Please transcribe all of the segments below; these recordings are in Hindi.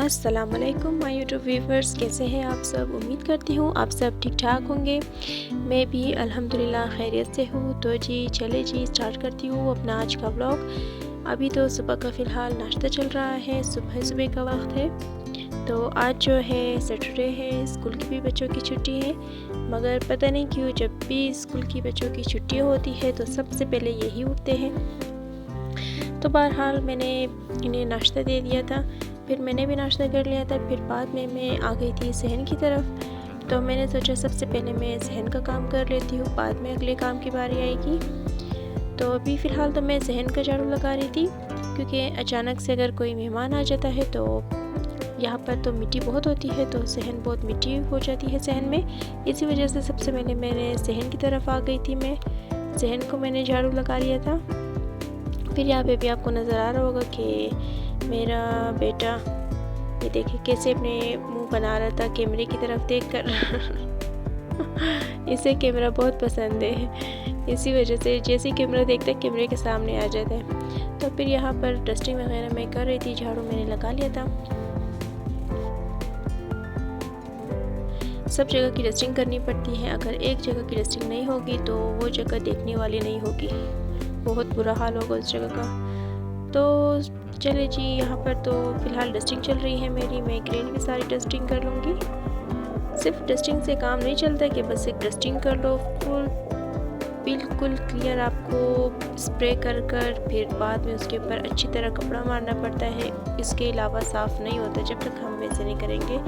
अस्सलामुअलैकुम माय यूट्यूब व्यूवर्स, कैसे हैं आप सब। उम्मीद करती हूँ आप सब ठीक ठाक होंगे। मैं भी अल्हम्दुलिल्लाह खैरियत से हूँ। तो जी चले जी स्टार्ट करती हूँ अपना आज का व्लॉग। अभी तो सुबह का फ़िलहाल नाश्ता चल रहा है, सुबह सुबह का वक्त है। तो आज जो है सैटरडे है, स्कूल की भी बच्चों की छुट्टी है। मगर पता नहीं क्यों जब भी स्कूल की बच्चों की छुट्टी होती है तो सबसे पहले यही उठते हैं। तो बहरहाल मैंने इन्हें नाश्ता दे दिया था, फिर मैंने भी नाश्ता कर लिया था। फिर बाद में मैं आ गई थी सहन की तरफ। तो मैंने सोचा सबसे पहले मैं सहन का काम कर लेती हूँ, बाद में अगले काम की बारी आएगी। तो अभी फ़िलहाल तो मैं सहन का झाड़ू लगा रही थी, क्योंकि अचानक से अगर कोई मेहमान आ जाता है तो यहाँ पर तो मिट्टी बहुत होती है, तो सहन बहुत मिट्टी हो जाती है सहन में। इसी वजह से सबसे पहले मैंने सहन की तरफ आ गई थी। मैं सहन को मैंने झाड़ू लगा लिया था। फिर यहाँ पे भी आपको नज़र आ रहा होगा कि मेरा बेटा ये देखिए कैसे अपने मुंह बना रहा था कैमरे की तरफ देखकर। इसे कैमरा बहुत पसंद है, इसी वजह से जैसे ही कैमरा देखता है कैमरे के सामने आ जाता है। तो फिर यहाँ पर डस्टिंग वगैरह मैं कर रही थी, झाड़ू मैंने लगा लिया था। सब जगह की डस्टिंग करनी पड़ती है, अगर एक जगह की डस्टिंग नहीं होगी तो वो जगह देखने वाली नहीं होगी, बहुत बुरा हाल होगा उस जगह का। तो चले जी, यहाँ पर तो फ़िलहाल डस्टिंग चल रही है मेरी। मैं ग्रिल भी सारी डस्टिंग कर लूँगी। सिर्फ डस्टिंग से काम नहीं चलता कि बस एक डस्टिंग कर लो फुल बिल्कुल क्लियर, आपको स्प्रे कर फिर बाद में उसके ऊपर अच्छी तरह कपड़ा मारना पड़ता है। इसके अलावा साफ़ नहीं होता जब तक हम वैसे नहीं करेंगे।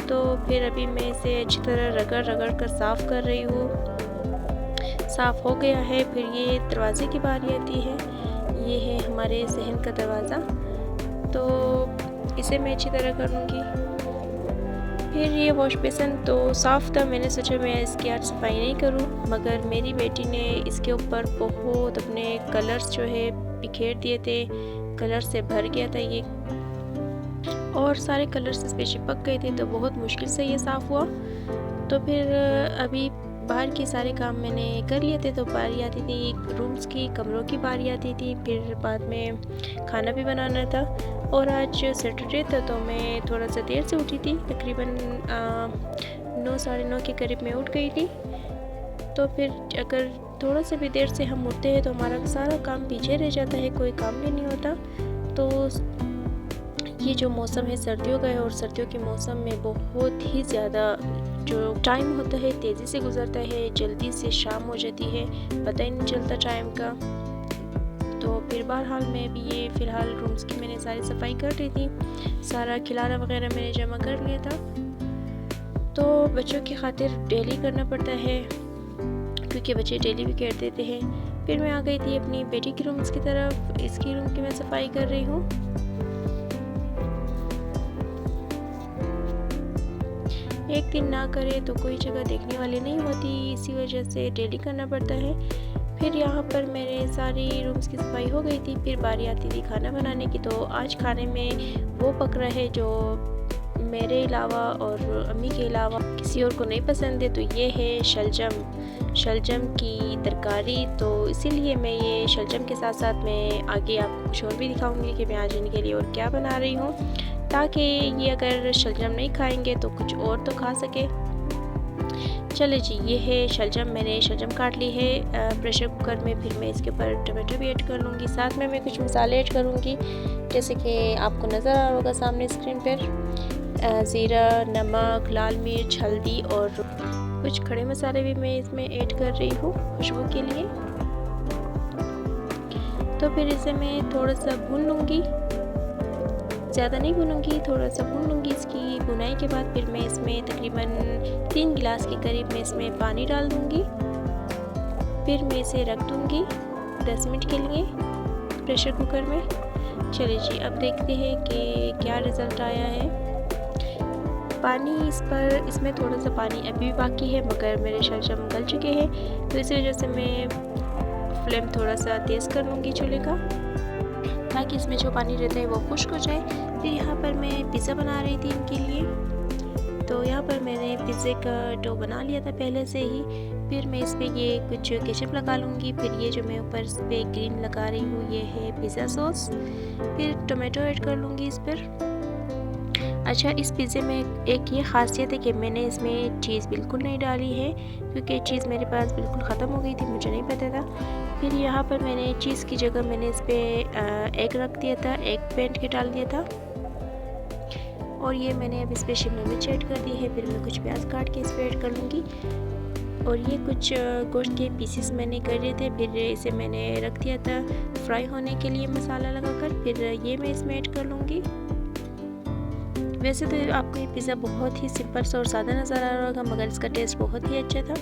तो फिर अभी मैं इसे अच्छी तरह रगड़ रगड़ कर साफ़ कर रही हूँ। साफ़ हो गया है। फिर ये दरवाज़े की बारी आती है। ये है हमारे सहन का दरवाज़ा, तो इसे मैं अच्छी तरह कर लूँगी। फिर ये वॉश बेसन तो साफ़ था, मैंने सोचा मैं इसकी आज सफाई नहीं करूँ, मगर मेरी बेटी ने इसके ऊपर बहुत अपने कलर्स जो है बिखेर दिए थे। कलर से भर गया था ये, और सारे कलर्स इस पर चिपक गए थे, तो बहुत मुश्किल से ये साफ़ हुआ। तो फिर अभी बाहर के सारे काम मैंने कर लिए थे। तो बारी आती थी रूम्स की, कमरों की बारी आती थी। फिर बाद में खाना भी बनाना था, और आज सैटरडे था तो मैं थोड़ा सा देर से उठी थी, तकरीबन 9 साढ़े 9 के करीब मैं उठ गई थी। तो फिर अगर थोड़ा सा भी देर से हम उठते हैं तो हमारा सारा काम पीछे रह जाता है, कोई काम भी नहीं होता। तो ये जो मौसम है सर्दियों का है, और सर्दियों के मौसम में बहुत ही ज़्यादा जो टाइम होता है तेज़ी से गुजरता है, जल्दी से शाम हो जाती है, पता ही नहीं चलता टाइम का। तो फिर बहरहाल मैं भी ये फ़िलहाल रूम्स की मैंने सारी सफाई कर रही थी, सारा खिलाना वगैरह मैंने जमा कर लिया था। तो बच्चों की खातिर डेली करना पड़ता है, क्योंकि बच्चे डेली भी कर देते हैं। फिर मैं आ गई थी अपनी बेटी की रूम्स की तरफ, इसकी रूम की मैं सफाई कर रही हूँ। एक दिन ना करे तो कोई जगह देखने वाली नहीं होती, इसी वजह से डेली करना पड़ता है। फिर यहाँ पर मेरे सारी रूम्स की सफाई हो गई थी। फिर बारी आती थी खाना बनाने की। तो आज खाने में वो पक रहा है जो मेरे अलावा और अम्मी के अलावा किसी और को नहीं पसंद है। तो ये है शलजम की तरकारी। तो इसीलिए मैं ये शलजम के साथ साथ मैं आगे आपको कुछ और भी दिखाऊंगी कि मैं आज इनके लिए और क्या बना रही हूँ, ताकि ये अगर शलजम नहीं खाएंगे तो कुछ और तो खा सके। चलो जी, ये है शलजम, मैंने शलजम काट ली है प्रेशर कुकर में। फिर मैं इसके ऊपर टमाटर भी ऐड कर लूँगी, साथ में मैं कुछ मसाले ऐड करूँगी, जैसे कि आपको नज़र आ रहा होगा सामने स्क्रीन पर, ज़ीरा, नमक, लाल मिर्च, हल्दी और कुछ खड़े मसाले भी मैं इसमें ऐड कर रही हूँ खुशबू के लिए। तो फिर इसे मैं थोड़ा सा भून लूँगी, ज़्यादा नहीं भूनूंगी, थोड़ा सा भून लूँगी। इसकी भुनाई के बाद फिर मैं इसमें तकरीबन 3 गिलास के करीब मैं इसमें पानी डाल दूँगी। फिर मैं इसे रख दूँगी 10 मिनट के लिए प्रेशर कुकर में। चलिए जी, अब देखते हैं कि क्या रिज़ल्ट आया है। पानी इसमें थोड़ा सा पानी अभी भी बाकी है, मगर मेरे शलजम गल चुके हैं। तो इसी वजह से मैं फ्लेम थोड़ा सा तेज़ कर लूँगी चूल्हे का, ताकि इसमें जो पानी रहता है वो खुश्क हो जाए। फिर यहाँ पर मैं पिज़्ज़ा बना रही थी इनके लिए। तो यहाँ पर मैंने पिज़्ज़े का डो बना लिया था पहले से ही। फिर मैं इस पर ये कुछ केचप लगा लूँगी। फिर ये जो मैं ऊपर इस पर ग्रीन लगा रही हूँ ये है पिज़्ज़ा सॉस। फिर टोमेटो ऐड कर लूँगी इस पर। अच्छा, इस पिज़्ज़े में एक ये ख़ासियत है कि मैंने इसमें चीज़ बिल्कुल नहीं डाली है, क्योंकि चीज़ मेरे पास बिल्कुल ख़त्म हो गई थी, मुझे नहीं पता था। फिर यहाँ पर मैंने चीज़ की जगह मैंने इस पर एग रख दिया था, एग फेंट के डाल दिया था। और ये मैंने अब इस पर शिमला मिर्च ऐड कर दी है। फिर मैं कुछ प्याज काट के इस पर ऐड कर लूँगी। और ये कुछ गोश्त के पीसेस मैंने कर लिए थे, फिर इसे मैंने रख दिया था फ्राई होने के लिए मसाला लगाकर। फिर ये मैं इसमें ऐड कर लूँगी। वैसे तो आपको ये पिज़्ज़ा बहुत ही सिंपल सा और सादा नज़र आ रहा होगा, मगर इसका टेस्ट बहुत ही अच्छा था।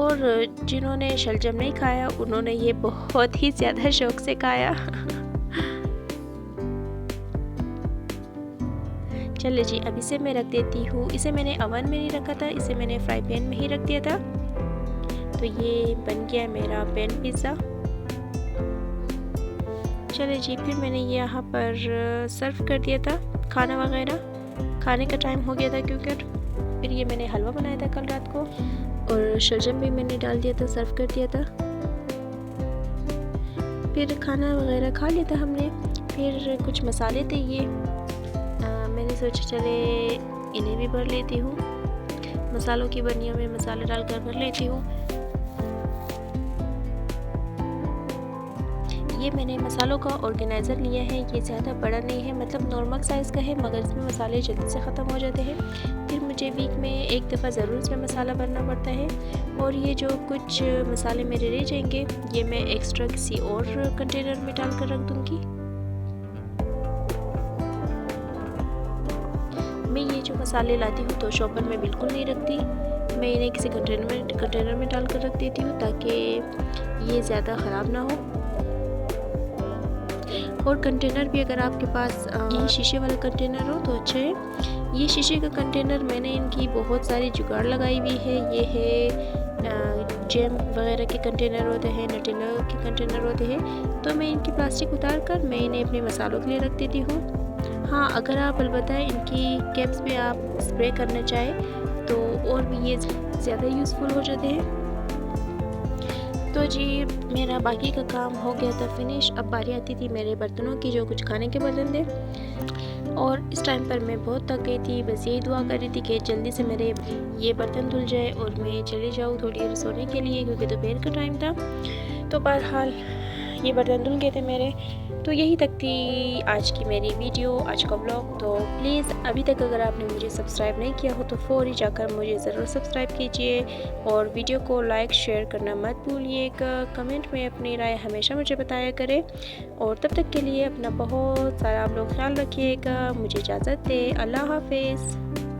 और जिन्होंने शलजम नहीं खाया उन्होंने ये बहुत ही ज़्यादा शौक से खाया। चलिए जी, अब इसे मैं रख देती हूँ। इसे मैंने ओवन में नहीं रखा था, इसे मैंने फ्राई पैन में ही रख दिया था। तो ये बन गया मेरा पैन पिज़्ज़ा। चलिए जी, फिर मैंने ये यहाँ पर सर्व कर दिया था खाना वगैरह। खाने का टाइम हो गया था क्योंकि फिर ये मैंने हलवा बनाया था कल रात को, और शलजम भी मैंने डाल दिया था, सर्व कर दिया था। फिर खाना वगैरह खा लिया था हमने। फिर कुछ मसाले थे ये, मैंने सोचा चले इन्हें भी भर लेती हूँ। मसालों की बर्नियों में मसाले डालकर भर लेती हूँ। ये मैंने मसालों का ऑर्गेनाइज़र लिया है। ये ज़्यादा बड़ा नहीं है, मतलब नॉर्मल साइज़ का है, मगर इसमें मसाले जल्दी से ख़त्म हो जाते हैं। फिर मुझे वीक में एक दफ़ा ज़रूर इसमें मसाला भरना पड़ता है। और ये जो कुछ मसाले मेरे रह जाएंगे, ये मैं एक्स्ट्रा किसी और कंटेनर में डाल कर रख दूँगी। मैं ये जो मसाले लाती हूँ तो शॉपर में बिल्कुल नहीं रखती, मैं इन्हें किसी कंटेनर में डाल कर रख देती हूँ ताकि ये ज़्यादा ख़राब ना हो। और कंटेनर भी अगर आपके पास ये शीशे वाला कंटेनर हो तो अच्छा है। ये शीशे का कंटेनर मैंने इनकी बहुत सारी जुगाड़ लगाई हुई है। ये है जैम वगैरह के कंटेनर होते हैं, नटेला के कंटेनर होते हैं, तो मैं इनकी प्लास्टिक उतार कर मैं इन्हें अपने मसालों के लिए रख देती हूँ। हाँ, अगर आप अलबत्ता इनकी कैप्स पे आप स्प्रे करना चाहें तो और भी ये ज़्यादा यूज़फुल हो जाते हैं। तो जी, मेरा बाकी का काम हो गया था फिनिश। अब बारी आती थी मेरे बर्तनों की, जो कुछ खाने के बर्तन थे। और इस टाइम पर मैं बहुत थक गई थी, बस यही दुआ कर रही थी कि जल्दी से मेरे ये बर्तन धुल जाए और मैं चले जाऊँ थोड़ी देर सोने के लिए, क्योंकि दोपहर का टाइम था। तो बहरहाल ये बर्तन धुल गए थे मेरे। तो यही तक थी आज की मेरी वीडियो, आज का व्लॉग। तो प्लीज़ अभी तक अगर आपने मुझे सब्सक्राइब नहीं किया हो तो फ़ौरी जाकर मुझे ज़रूर सब्सक्राइब कीजिए, और वीडियो को लाइक शेयर करना मत भूलिएगा। कमेंट में अपनी राय हमेशा मुझे बताया करें। और तब तक के लिए अपना बहुत सारा आप लोग ख्याल रखिएगा। मुझे इजाज़त दें। अल्लाह हाफ़िज़।